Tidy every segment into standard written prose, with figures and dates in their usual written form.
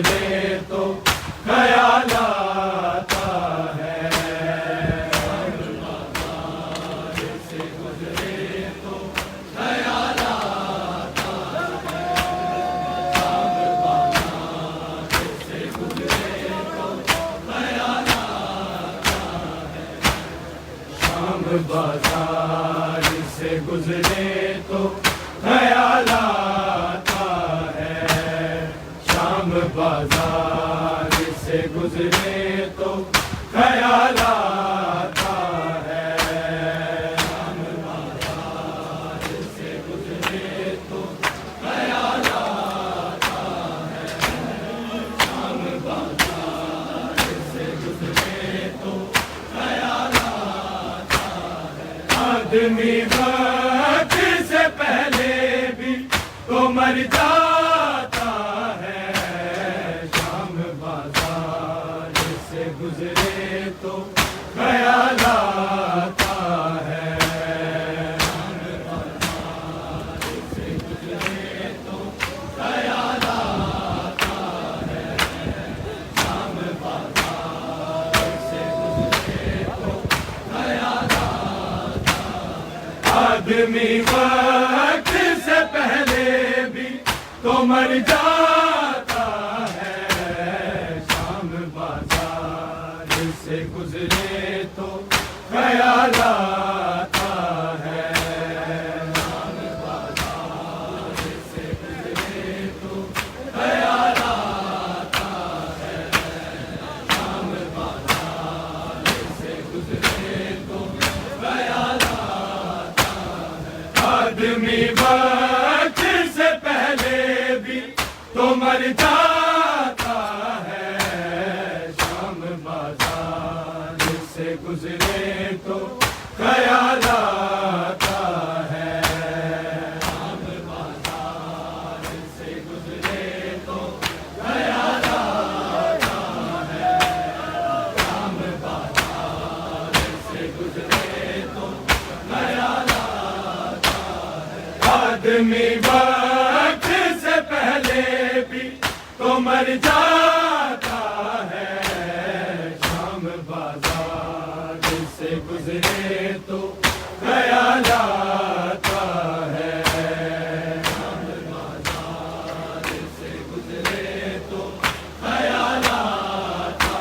گزرے تو خیال آتا ہے سے گزرے تو خیال آتا ہے سے گزرے تو خیال آتا ہے شام بازار سے گزرے تو خیال آتا ہے شام بازار سے گزرے تو خیال آتا ہے شام بازار سے گزرے تو خیال آتا ہے شام بازار سے گزرے تو خیال آتا ہے آدمی وقت سے پہلے بھی تو مر جاتا ہے شام بازار سے گزرے تو خیال آتا ہے شام بازار سے گزرے تو خیال آتا ہے شام بازار سے گزرے تو خیال آتا ہے آدمی وقت سے پہلے بھی تو مر جاتا ہے شام بازار سے گزرے تو خیال آتا ہے شام بازار سے گزرے تو خیال آتا ہے شام بازار سے گزرے تو خیال آتا ہے آدمی وقت سے پہلے بھی تو مر جاتا ہے شام بازار سے گزرے تو خیال آتا ہے شام بازار سے گزرے تو خیال آتا ہے شام بازار سے گزرے تو خیال آتا ہے آدمی وقت سے پہلے بھی تو مر جاتا ہے شام بازار سے گزرے تو خیال آتا ہے شام بازار سے گزرے تو خیال آتا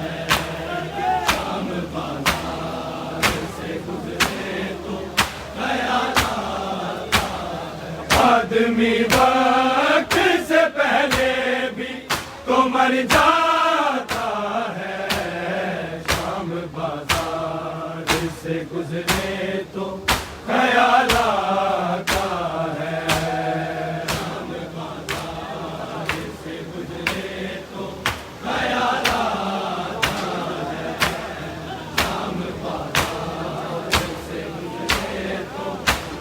ہے شام بازار سے گزرے تو خیال آتا ہے آدمی وقت سے پہلے بھی تو مر جاتا ہے شام بازار سے گزرے تو خیال آتا ہے شام بازار سے گزرے تو خیال آتا ہے شام بازار سے گزرے تو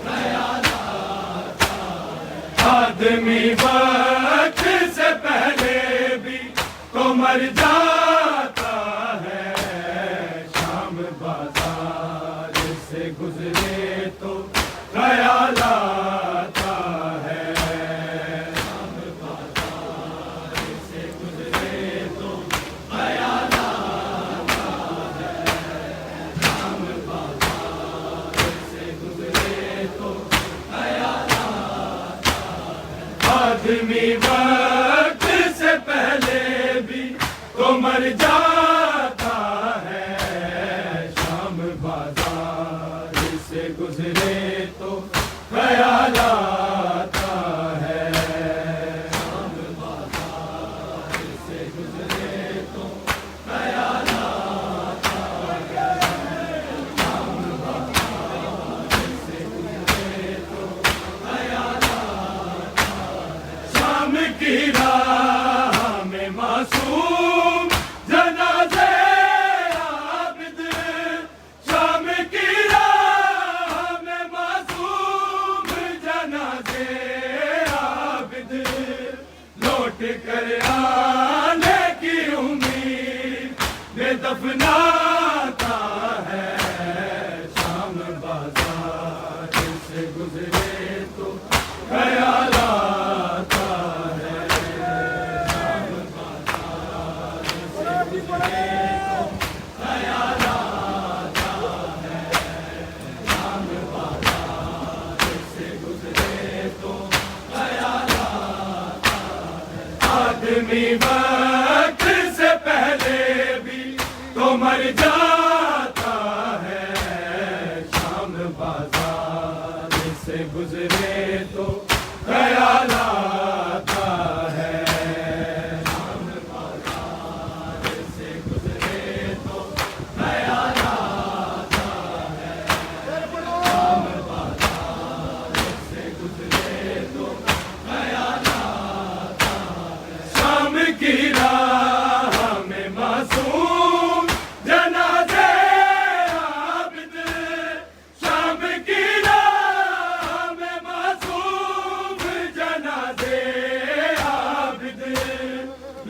خیال آتا ہے آدمی وقت سے پہلے بھی تو مر جاتا ہے شام بازار سے گزرے تو خیال آتا ہے شام بازار سے گزرے تو خیال آتا ہے شام بازار سے گزرے تو خیال آتا ہے آدمی وقت سے پہلے بھی تو مر جاتا ہے شام بازار سے گزرے تو خیال آتا ہے شام بازار سے گزرے تو خیال آتا ہے شام بازار سے گزرے تو خیال آتا ہے شام کی راہ میں معصوم جنازے عابد شام کی راہ میں معصوم جنازے آدمی وقت سے پہلے بھی تو مر جاتا ہے، شام بازار سے گزرے تو خیال آتا ہے، شام بازار سے گزرے تو خیال آتا ہے، شام بازار سے گزرے تو خیال آتا ہے، شام کی راہ میں معصوم جنازے عابد، شام کی راہ میں معصوم جنازے عابد،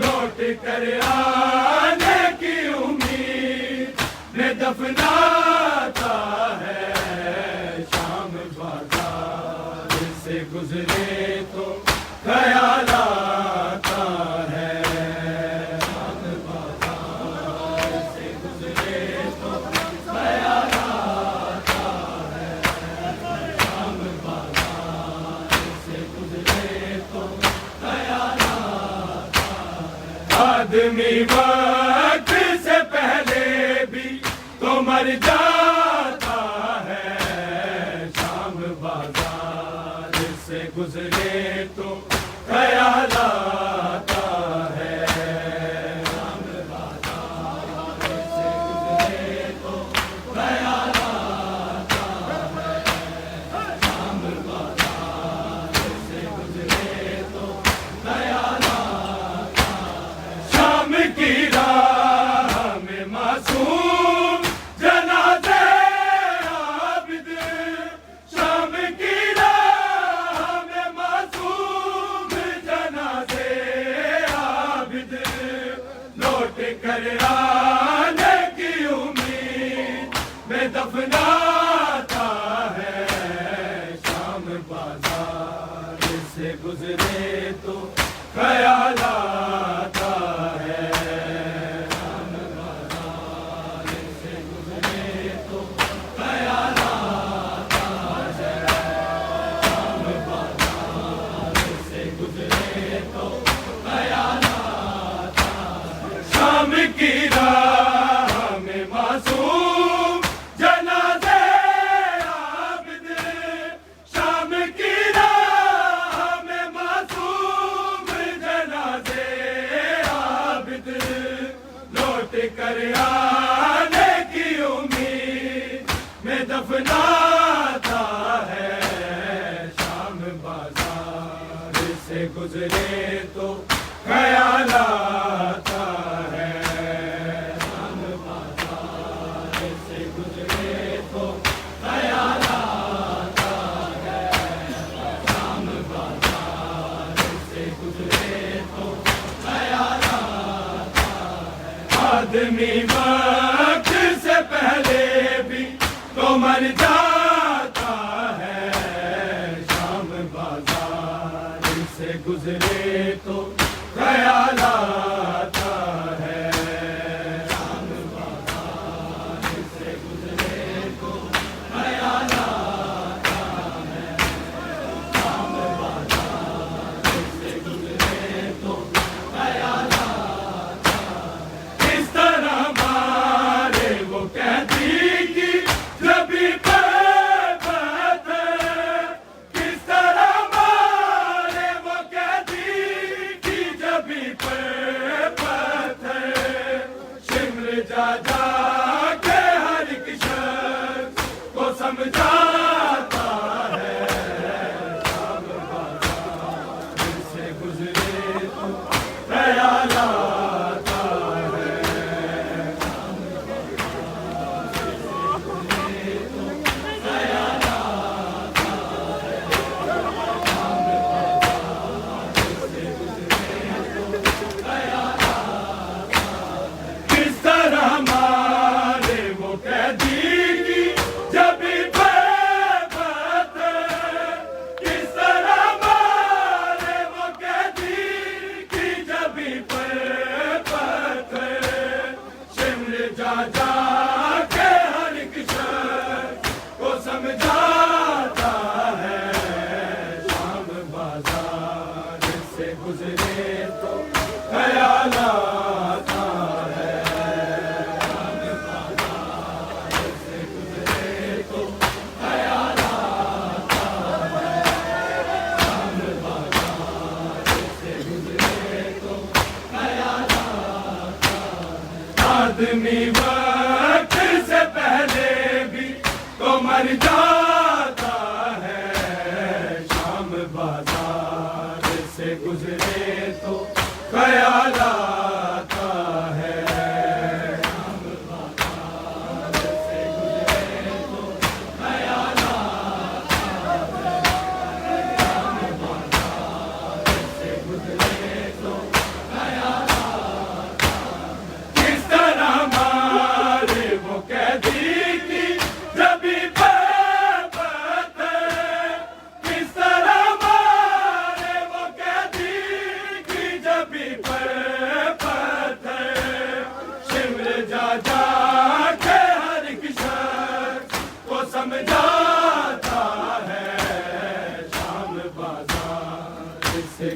لوٹ کر آنے کی امید میں دفناتا ہے، شام بازار سے گزرے تو خیال آتا ہے، شام بازار سے گزرے تو خیال آتا ہے، شام بازار سے گزرے تو خیال آتا ہے، آدمی وقت سے پہلے بھی تو مر جاتا ہے، شام بازار سے گزرے تو خیال آتا ہے، شام بازار سے گزرے تو خیال آتا ہے، شام بازار سے گزرے تو خیال آتا ہے، شام کی راہ میں معصوم جنازے عابد، شام کی راہ میں معصوم جنازے عابد، لوٹ کر آنے کی امید میں دفناتا ہے، شام بازار سے گزرے تو خیال آتا ہے، شام بازار سے گزرے تو خیال آتا ہے، شام بازار سے گزرے تو خیال آتا ہے، شام کی راہ میں معصوم جنازے عابد، شام کی راہ میں معصوم جنازے عابد، لوٹ کر آنے کی امید میں دفناتا ہے، شام بازار سے گزرے تو خیال آتا ہے، شام بازار سے گزرے تو خیال آتا ہے، شام بازار سے گزرے تو خیال آتا ہے، آدمی وقت سے پہلے بھی تو مر جاتا ہے، شام بازار سے گزرے تو خیال آتا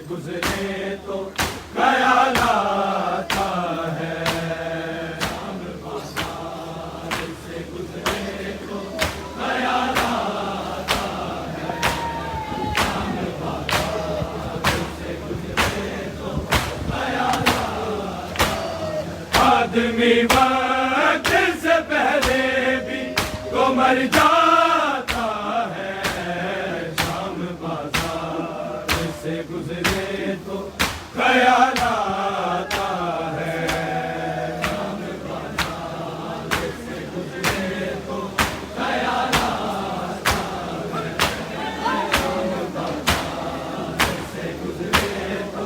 گزرے تو خیال آتا ہے، شام بازار سے گزرے تو خیال آتا ہے، شام بازار سے گزرے تو خیال آتا ہے۔ آدمی وقت سے پہلے بھی تو مر جاتا ہے، شام بازار سے گزرے تو خیال آتا ہے، شام بازار سے گزرے تو خیال آتا ہے، شام بازار سے گزرے تو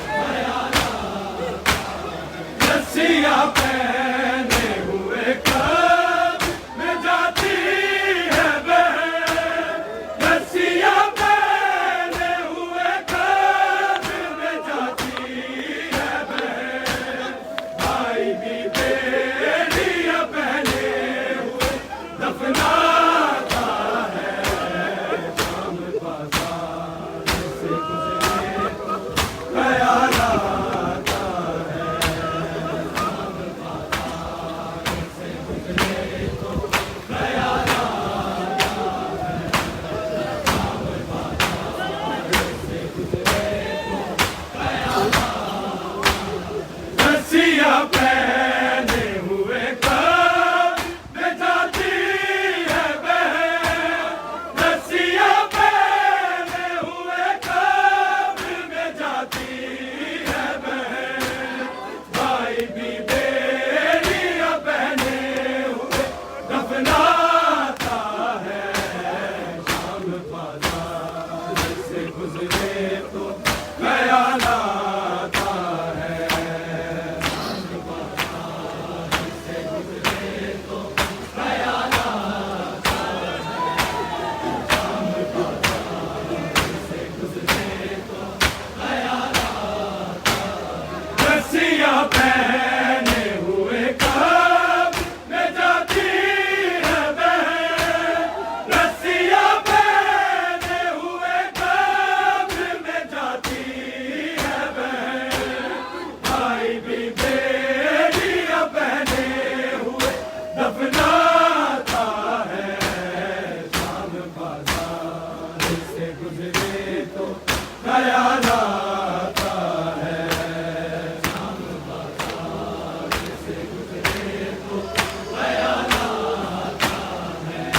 خیال آتا ہے۔ رسیاں پہنے ہوئے کب میں جاتی ہے بہن، رسیاں پہنے ہوئے کب میں جاتی ہے بہن، بھائی بھی بیڑیاں پہنے ہوئے دفناتا ہے، شام بازار سے گزرے تو خیال آتا ہے، شام بازار سے گزرے تو خیال آتا ہے، شام بازار سے گزرے تو خیال آتا ہے۔ رسیاں پہنے ہوئے کب میں جاتی ہے بہن، رسیاں پہنے ہوئے کب میں جاتی ہے بہن، بھائی بھی بیڑیاں پہنے ہوئے دفناتا ہے، شام بازار سے گزرے تو خیال آتا ہے، شام بازار سے گزرے تو خیال آتا ہے، شام بازار سے گزرے تو خیال آتا ہے۔ رسیاں پہنے ہوئے کب میں جاتی ہے بہن، رسیاں پہنے ہوئے کب میں جاتی ہے بہن، بھائی بھی بیڑیاں پہنے ہوئے دفناتا ہے، شام بازار سے گزرے تو خیال آتا ہے، شام بازار سے گزرے تو خیال آتا ہے،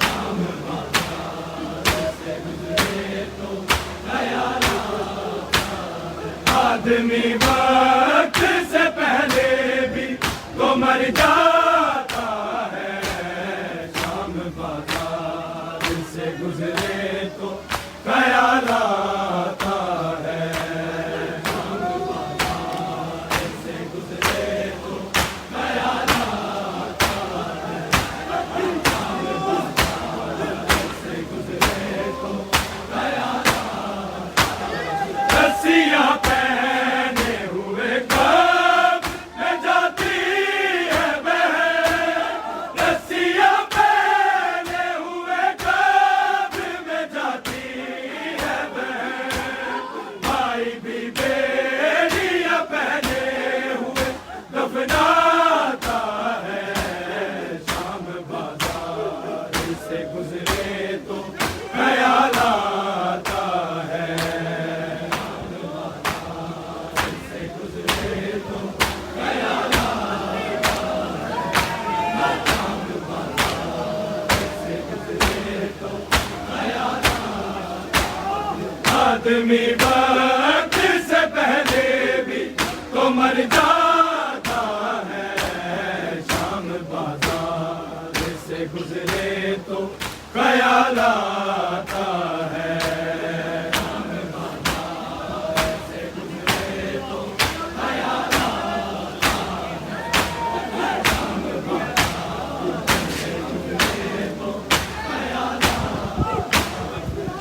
شام بازار سے گزرے تو خیال آتا ہے۔ آدمی وقت سے پہلے بھی تو مر جاتا ہے، شام بازار سے گزرے تو خیال آتا ہے، شام بازار سے گزرے تو خیال آتا ہے، شام بازار سے گزرے تو خیال آتا ہے۔ رسیاں پہنے ہوئے کب میں جاتی ہے بہن، رسیاں پہنے ہوئے کب میں جاتی ہے بہن، بھائی بھی بیڑیاں پہنے ہوئے دفناتا ہے، شام بازار سے گزرے تو خیال آتا ہے، شام بازار سے گزرے تو خیال آتا ہے، شام بازار سے گزرے تو خیال آتا ہے۔ آدمی وقت سے پہلے بھی تو مر جاتا ہے، شام بازار سے گزرے تو خیال آتا ہے، شام بازار سے گزرے تو خیال آتا ہے، شام بازار سے گزرے تو خیال آتا ہے۔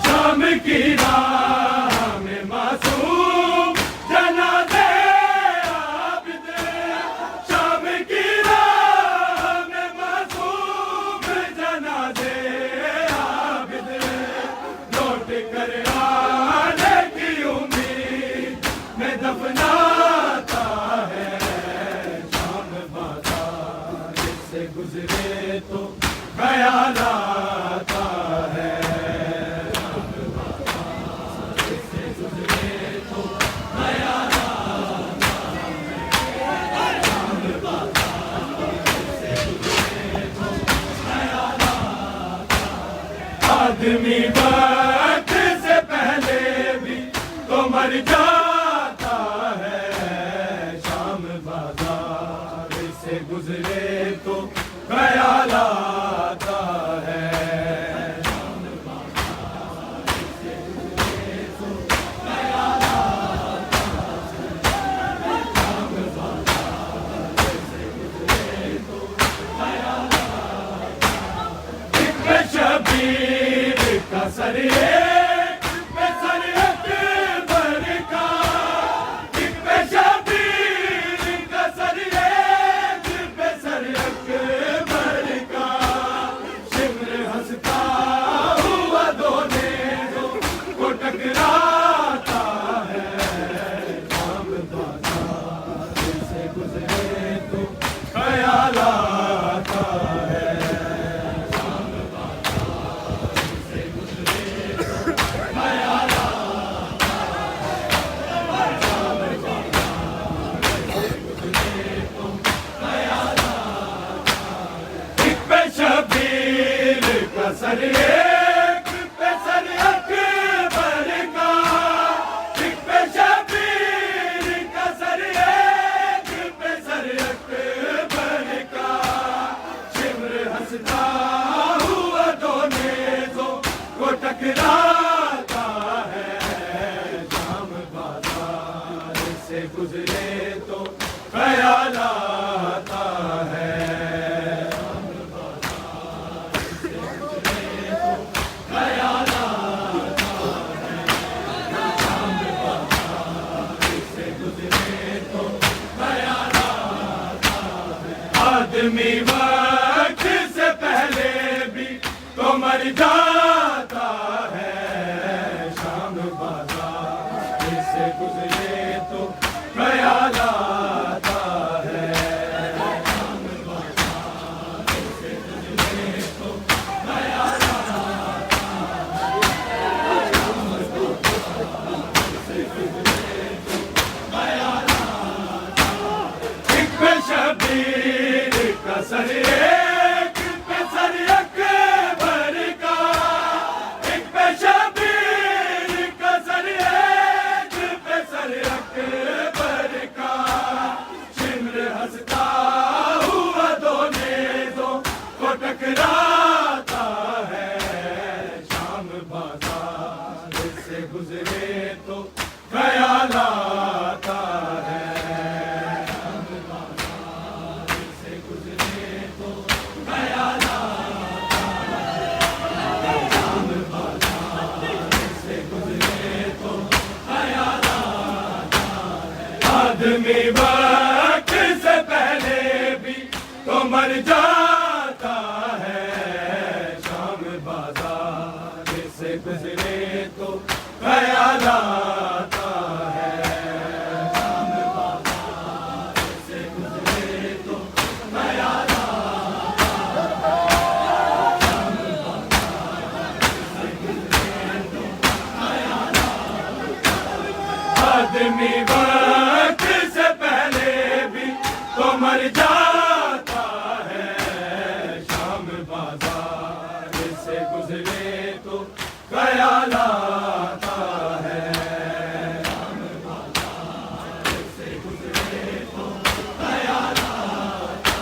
شام کی راہ میں معصوم جنازے عابد، شام کی راہ میں معصوم جنازے عابد، لوٹ کر آنے کی امید آدمی وقت سے پہلے بھی تو مر جاتا ہے، شام بازار سے گزرے تو خیال آتا ہے، شام بازار سے گزرے تو خیال آتا ہے، شام بازار سے گزرے تو خیال آتا ہے، ایک شبیر کا سر ایک پہ سر اکبر کا، ایک پہ شبیر کا سر ایک پہ سر اکبر کا، شمر ہنستا ہوا دونوں کو ٹکراتا ہے، شام بازار سے گزرے تو خیال آتا ہے، شام بازار سے گزرے تو خیال آتا ہے، شام بازار سے گزرے تو خیال آتا ہے، ایک پہ شبیر کا سر ایک پہ سر اکبر کا، ایک پہ شبیر کا سر ایک پہ سر اکبر کا، شمر ہنستا ہوا دونوں کو ٹکراتا ہے، شام بازار سے گزرے تو خیال آتا ہے، شام بازار سے گزرے تو خیال آتا ہے، شام بازار سے گزرے تو خیال آتا ہے، آدمی وقت سے پہلے بھی تو مر جاتا ہے، شام بازار سے گزرے تو خیال آتا ہے، شام بازار سے گزرے تو خیال آتا ہے، شام بازار سے گزرے تو خیال آتا ہے، ایک پہ شبیر کا سر ایک پہ سر اکبر کا، ایک پہ شبیر کا سر ایک پہ سر اکبر کا، شمر ہنستا ہوا دونوں کو ٹکراتا ہے، شام بازار سے گزرے تو خیال آتا ہے، شام بازار سے گزرے تو خیال آتا ہے، شام بازار سے گزرے تو خیال آتا ہے، آدمی وقت سے پہلے بھی تو مر جاتا ہے، شام بازار سے گزرے تو خیال آتا ہے، شام بازار سے گزرے تو خیال آتا ہے، شام بازار سے گزرے تو خیال آتا ہے، آدمی وقت سے پہلے بھی تو مر جاتا ہے، شام بازار سے گزرے تو خیال آتا ہے، شام بازار سے گزرے تو خیال آتا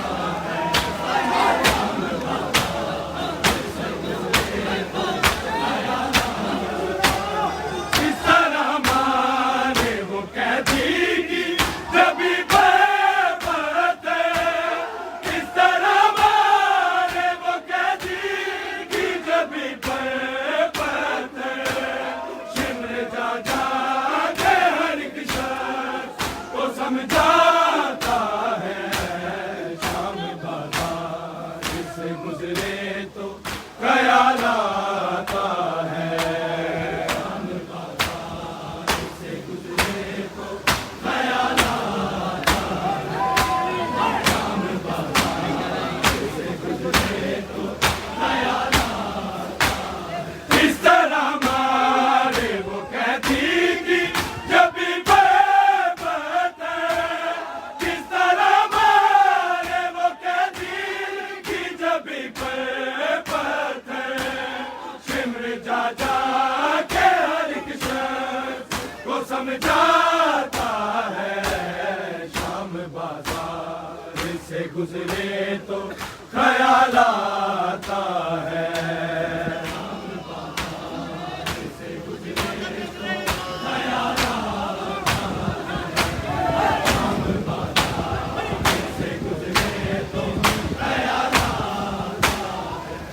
ہے، شام بازار سے گزرے تو خیال آتا ہے، اس طرح مانے وہ قیدی کی جبھی برباد ہے، اس طرح مانے وہ قیدی کی جبھی برباد ہے، جا جا کے ہر ایک شخص کو سمجھاتا ہے شام بازار سے گزرے تو خیال آتا ہے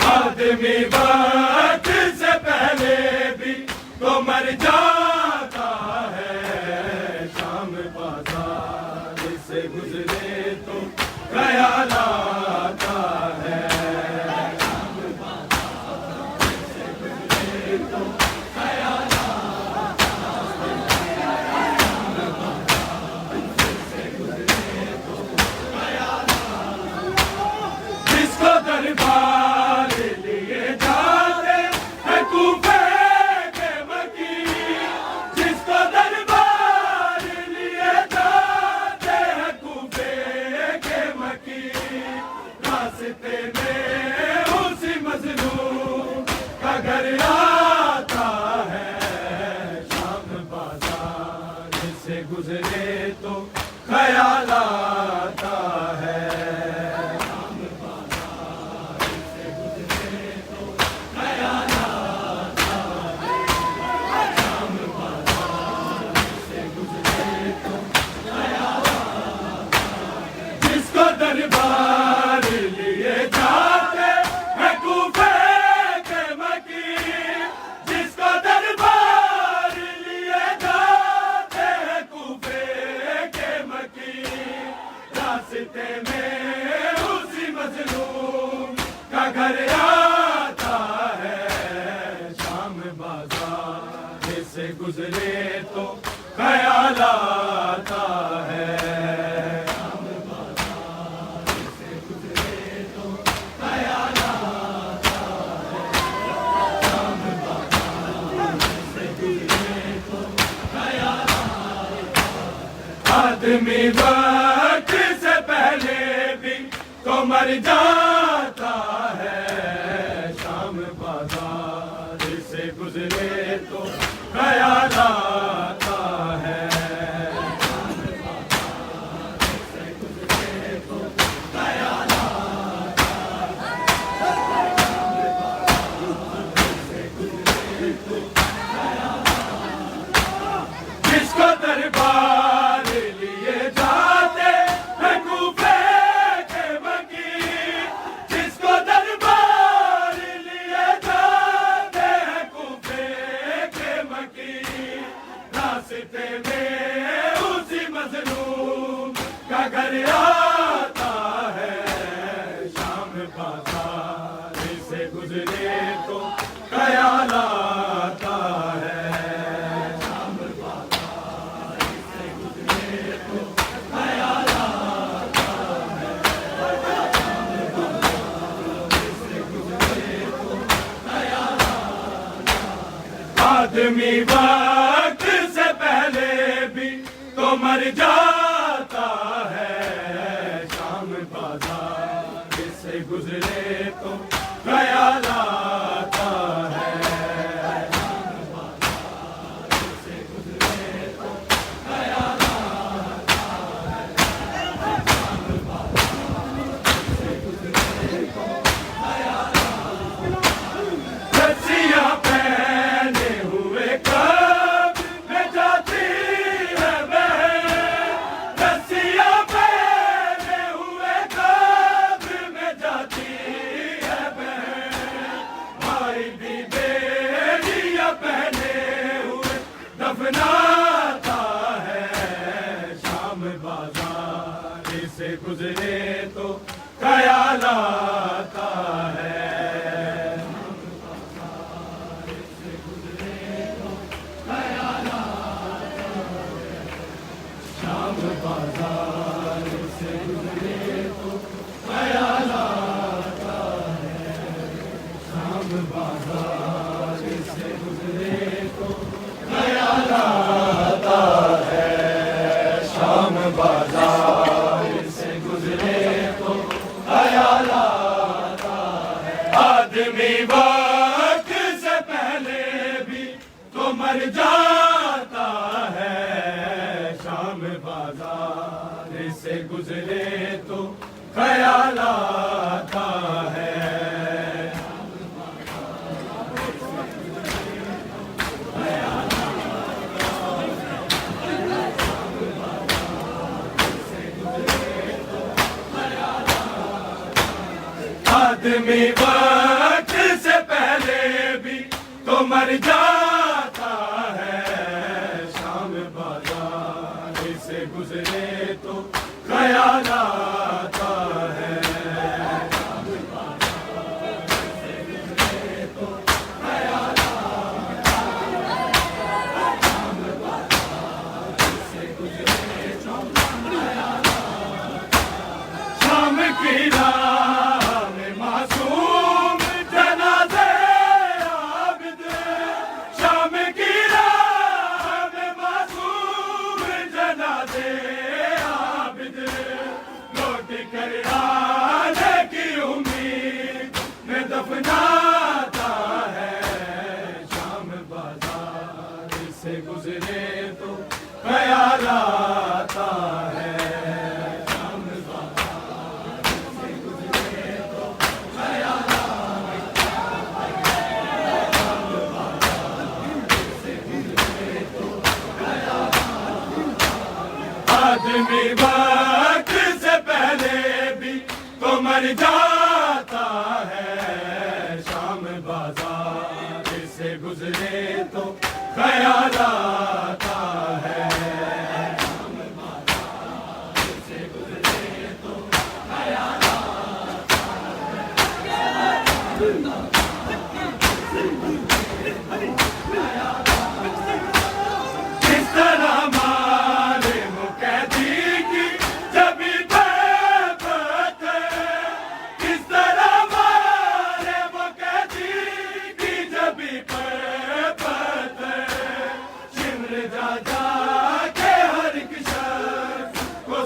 آدمی وقت سے پہلے بھی تو مر جاتا ہے شام بازار سے گزرے تو خیال آتا ہے شام بازار سے گزرے تو خیال آتا ہے شام بازار سے گزرے تو خیال آتا ہے جس کو دربار گزرے تو خیال آتا ہے شام بازار سے گزرے تو خیال آتا ہے شام بازار سے گزرے تو خیال آتا ہے جس کو دربار لیے جاتے ہیں کوفے کے مکی جس کو دربار لیے جاتے ہیں راستے میں اسی مظلوم کا گھر آتا ہے شام بازار سے گزرے تو خیال آتا ہے شام بازار سے گزرے تو خیال آتا ہے شام بازار سے گزرے تو خیال آتا ہے آدمی وقت سے پہلے بھی تو مر جاتا ہے شام بازار سے گزرے تو خیال آتا ہے شام بازار سے گزرے تو خیال آتا ہے شام بازار سے گزرے تو خیال آتا ہے جس کو دربار لیے جاتے ہیں کوفے کے مکی جس کو دربار لیے جاتے ہیں کوفے کے مکی راستے میں اسی مظلوم کا گھر آتا ہے شام بازار سے گزرے تو خیال آتا ہے آدمی وقت سے پہلے بھی تو مر جاتا ہے شام بازار سے گزرے تو خیال آتا ہے شام بازار سے گزرے تو خیال آتا ہے شام بازار سے گزرے تو خیال آتا ہے رسیاں پہنے ہوئے کب میں جاتی ہے بہن رسیاں پہنے ہوئے کب میں جاتی ہے بہن بھائی بھی بیڑیاں پہنے ہوئے دفناتا ہے شام بازار سے گزرے تو خیال آتا ہے شام بازار سے گزرے تو خیال آتا ہے شام بازار سے گزرے تو خیال آتا ہے شام بازار سے گزرے تو خیال آتا ہے آدمی وقت سے پہلے مر جاتا ہے شام بازار سے گزرے تو خیال آتا ہے آدمی وقت سے پہلے بھی تو مر جاتا ہے شام بازار سے گزرے تو خیال آتا ہے شام کی راہ میں معصوم جنازے عابد شام کی راہ میں معصوم جنازے عابد لوٹ کر آنے کی امید میں دفناتا ہے شام بازار سے گزرے تو خیال آتا ہے آدمی وقت سے پہلے بھی تو مر جاتا ہے شام بازار سے گزرے تو خیال آتا ہے شام بازار سے گزرے تو خیال آتا ہے کس طرح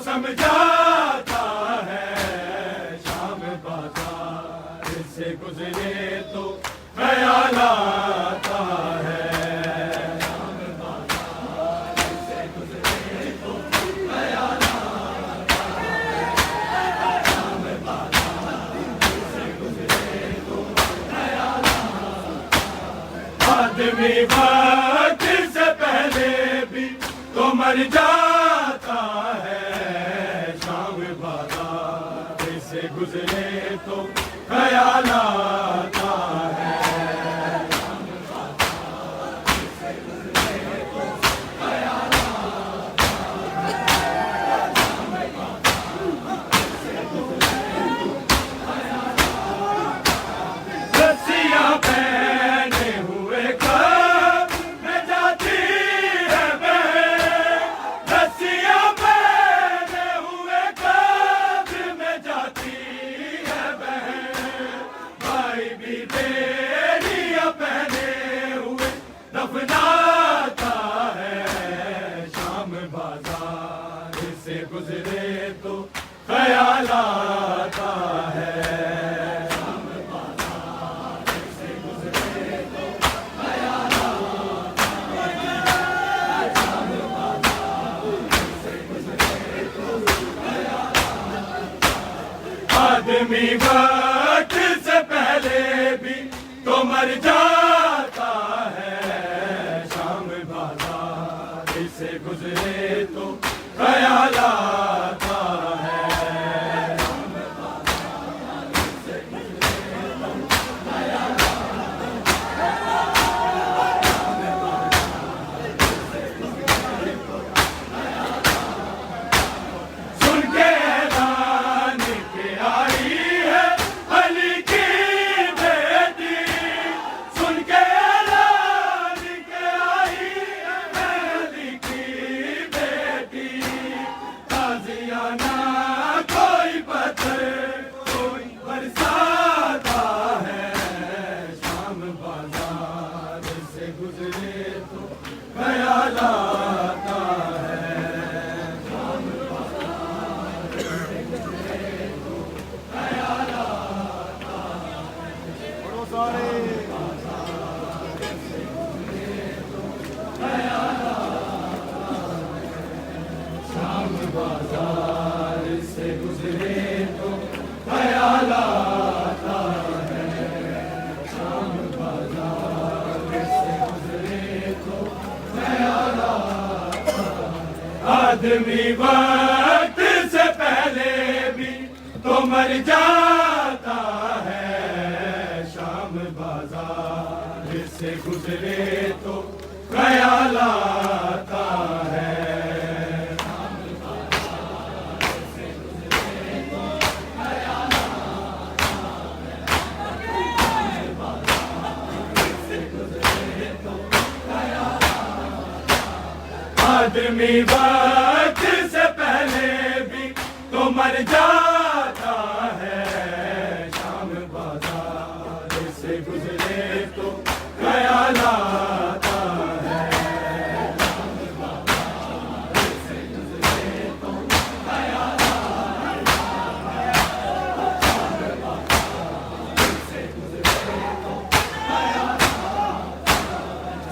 سمجھاتا ہے شام بازار سے گزرے تو خیال آتا ہے شام بازار سے گزرے تو خیال آتا ہے شام بازار سے گزرے تو خیال آتا ہے آدمی وقت سے پہلے بھی تو مر جاتا ہے سے گزرے تو خیال آتا ہے سے گزرے تو خیال آتا ہے رسیاں پہنے ہوئے کب میں جاتی ہے بہن رسیاں پہنے ہوئے کب میں جاتی بیڑیاں پہنے ہوئے دفناتا ہے شام بازار سے گزرے تو خیال آتا ہے شام بازار سے گزرے تو خیال آتا ہے شام بازار سے گزرے تو خیال آتا ہے آدمی وقت سے پہلے بھی تو مر جاتا ہے شام بازار سے گزرے تو خیال آتا ہے شام بازار سے گزرے تو خیال آتا ہے شام بازار سے گزرے تو خیال آتا ہے سن کے اعلان کے آئی ہے علی کی بیٹی سن کے اعلان کے آئی ہے علی کی بیٹی تازیانہ کوئی پتھر کوئی برساتا ہے شام بازار سے گزرے تو خیال آتا ہے شام بازار سے گزرے تو خیال آتا ہے آدمی وقت سے پہلے بھی تو مر جاتا ہے، شام بازار سے گزرے تو خیال آتا ہے۔ آدمی وقت سے پہلے بھی تو مر جاتا ہے، شام بازار سے گزرے تو خیال آتا ہے۔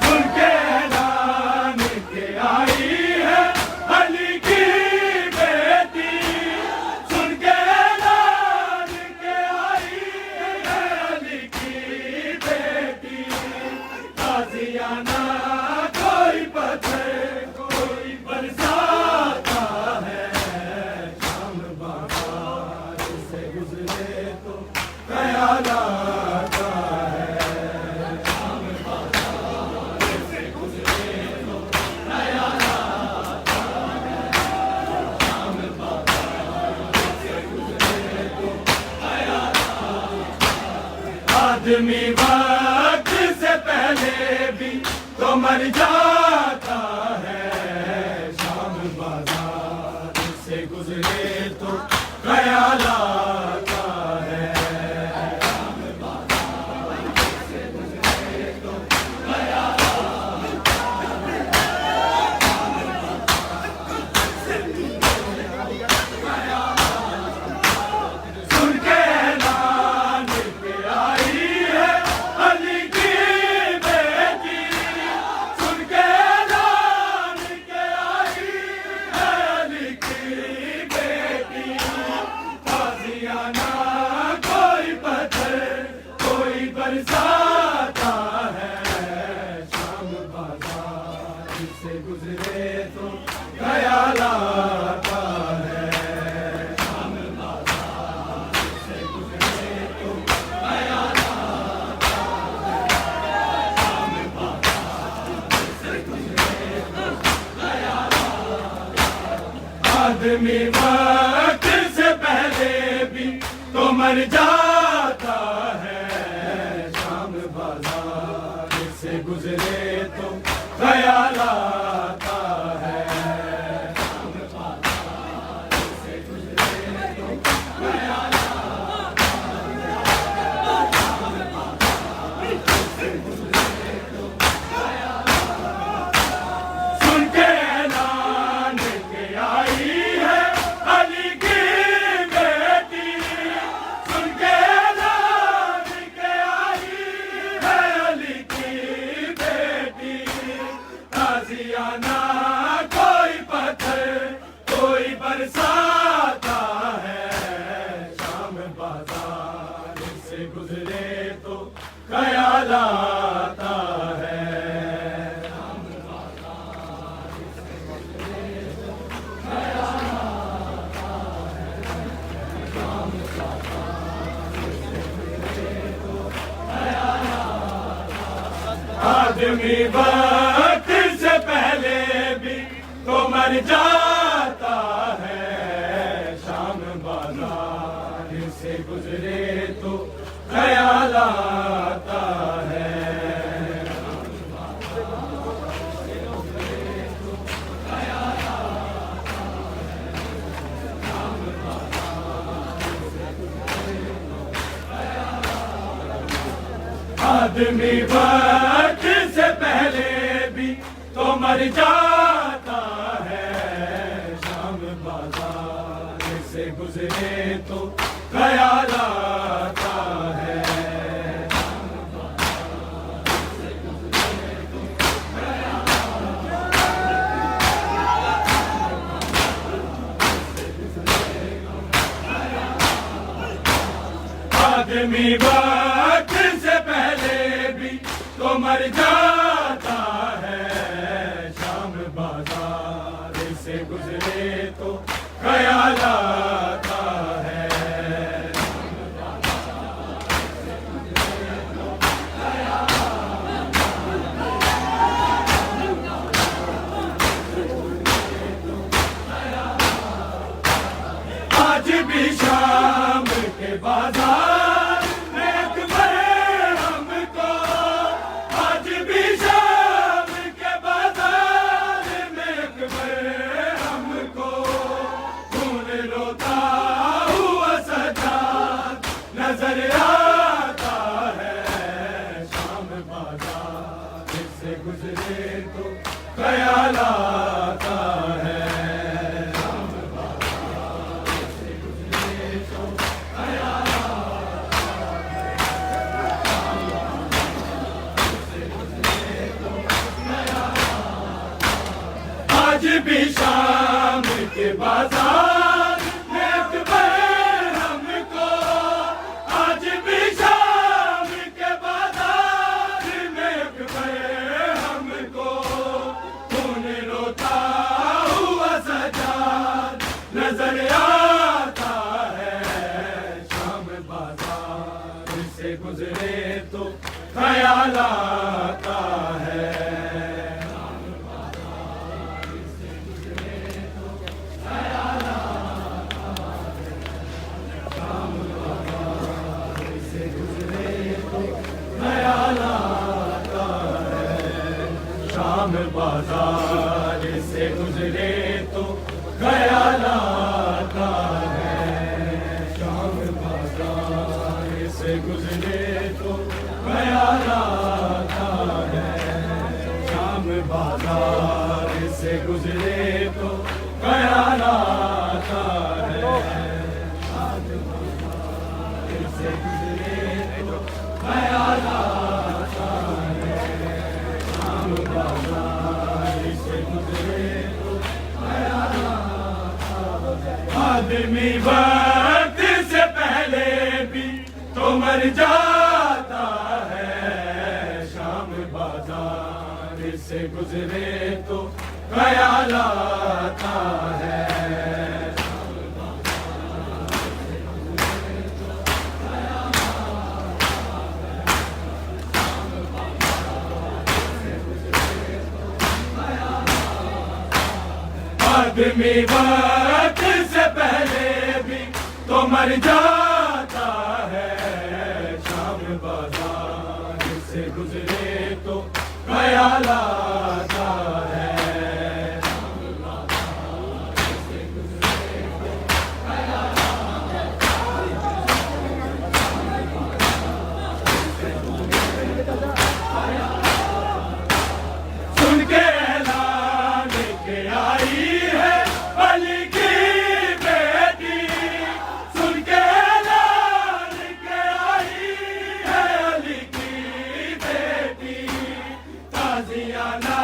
سن کے اعلان کے آئی ہے علی کی بیٹی، سن کے اعلان کے آئی ہے علی کی بیٹی، تازیانہ کوئی پتھر کوئی برساتا ہے، شام بازار سے گزرے تو خیال آتا ہے۔ آدمی وقت سے پہلے بھی تو مر جاتا ہے، شام بازار سے گزرے تو خیال آتا ہے۔ سن کے اعلان کے آئی ہے علی کی بیٹی، سن کے اعلان کے آئی ہے علی کی بیٹی، تازیانہ کوئی پتھر کوئی برساتا ہے، شام بازار سے گزرے تو خیال آتا ہے۔ آدمی وقت سے پہلے بھی تو مر جاتا ہے، شام بازار سے گزرے تو خیال آتا ہے۔ سن کے اعلان کے آئی ہے علی کی بیٹی، سن کے اعلان کے آئی ہے علی کی بیٹی، تازیانہ کوئی پتھر کوئی برساتا ہے، شام بازار سے گزرے تو خیال آتا ہے۔ آدمی وقت سے پہلے بھی تو مر جاتا ہے، شام بازار سے گزرے تو خیال آتا ہے۔ آدمی وقت سے پہلے بھی تو مر جاتا ہے، شام بازار سے گزرے تو خیال آتا ہے۔ آدمی وقت سے پہلے بھی تو مر جاتا ہے، شام بازار سے گزرے سے گزرے تو خیال آتا ہے آج بھی شام کے بازار میں اکبر ہم کو آج بھی شام کے بازار میں اکبر ہم کو خون روتا ہوا سجاد نظر آتا ہے شام بازار سے گزرے تو خیال آتا ہے شام بازار سے گزرے تو خیال آتا ہے شام بازار سے گزرے تو خیال آتا ہے شام بازار سے گزرے تو خیال آتا ہے شام بازار سے گزرے تو خیال آتا ہے شام بازار سے گزرے تو خیال آتا ہے آدمی وقت سے پہلے بھی تو مر جاتا ہے شام بازار سے گزرے تو خیال آتا ہے آدمی وقت سے پہلے بھی تو مر جاتا ہے شام بازار سے گزرے تو خیال آتا ہے سن کے اعلان کے آئی ہے علی کی بیٹی سن کے اعلان کے آئی ہے علی کی بیٹی تازیانہ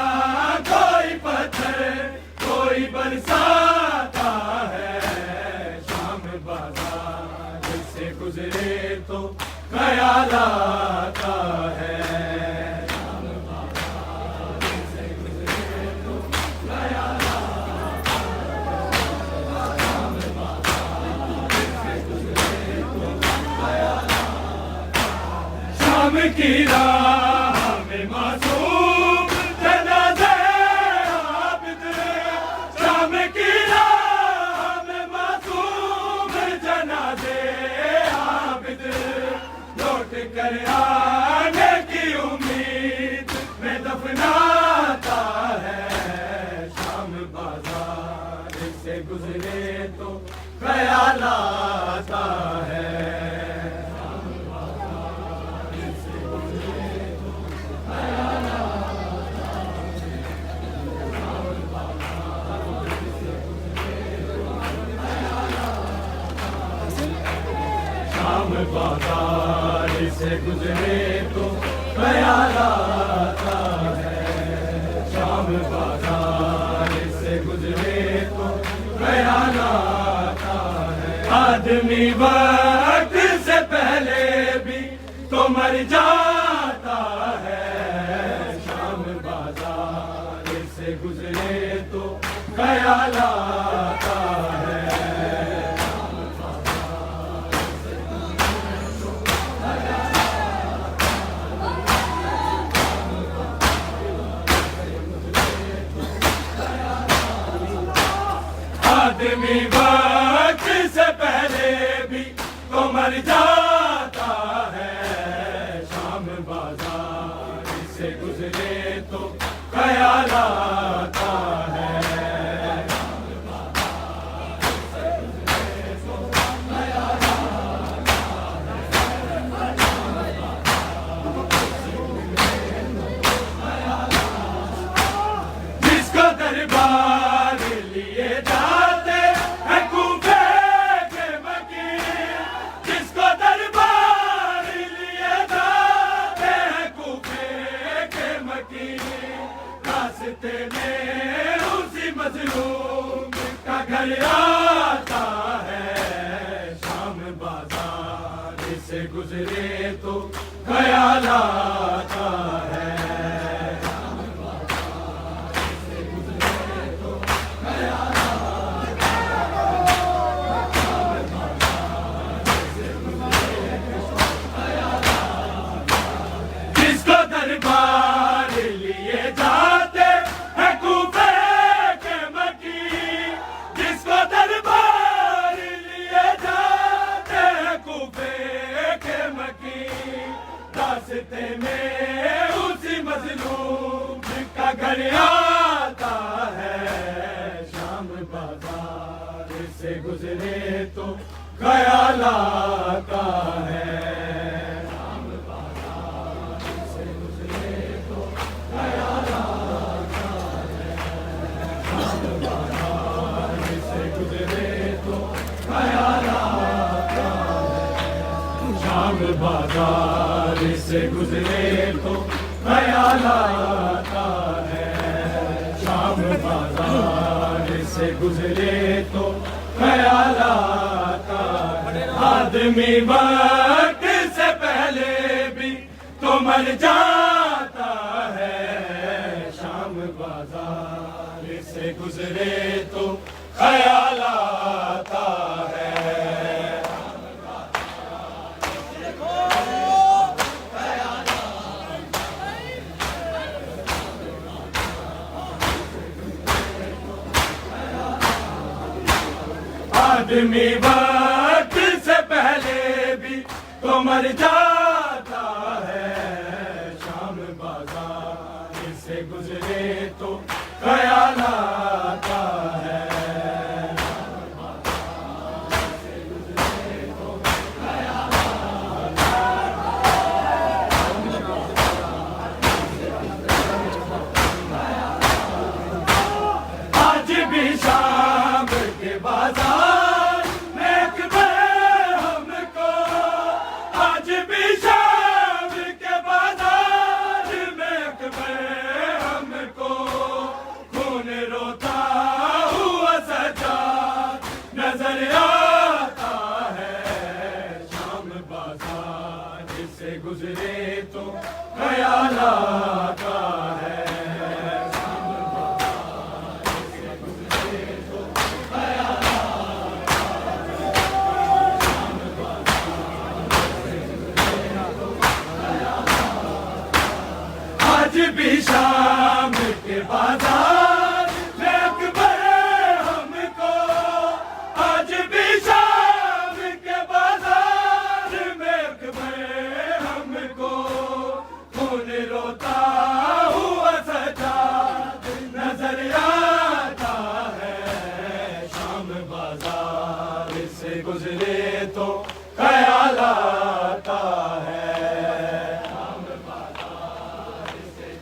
کوئی پتھر کوئی برساتا ہے شام بازار سے گزرے تو خیال آتا ہے شام کی راہ میں معصوم جنازے عابد شام کی راہ میں معصوم جنازے عابد لوٹ کر آنے کی امید میں دفناتا ہے شام بازار سے گزرے تو خیال آتا ہے شام بازار سے گزرے تو خیال آتا ہے شام بازار سے گزرے تو خیال آتا ہے آدمی وقت سے پہلے بھی تو مر جاتا ہے شام بازار سے گزرے تو خیال آتا ہے آدمی وقت سے پہلے بھی تو مر جاتا ہے شام بازار سے گزرے تو خیال آتا ہے راستے میں اسی مظلوم کا گھر آتا ہے شام بازار سے گزرے تو خیال آتا ہے راستے میں اسی مظلوم کا گھر آتا ہے شام بازار سے گزرے تو خیال آتا ہے شام بازار سے گزرے تو خیال آتا ہے شام بازار سے گزرے تو خیال آتا ہے شام بازار سے گزرے تو خیال آتا ہے شام بازار سے گزرے تو خیال آتا ہے آدمی وقت سے پہلے بھی تو مر جاتا ہے شام بازار سے گزرے تو خیال آتا ہے آدمی وقت سے پہلے بھی تو مر جاتا ہے شام بازار سے گزرے تو خیال آتا ہے آج بھی شام کے بازار گزرے تو خیال آتا ہے شام بازار سے گزرے تو خیال آتا ہے شام بازار سے گزرے تو خیال آتا ہے آج بھی شام کے بازار میں اکبر ہم کو آج بھی شام کے بازار میں اکبر روتا ہوا سجاد نظر آتا ہے شام بازار سے گزرے تو خیال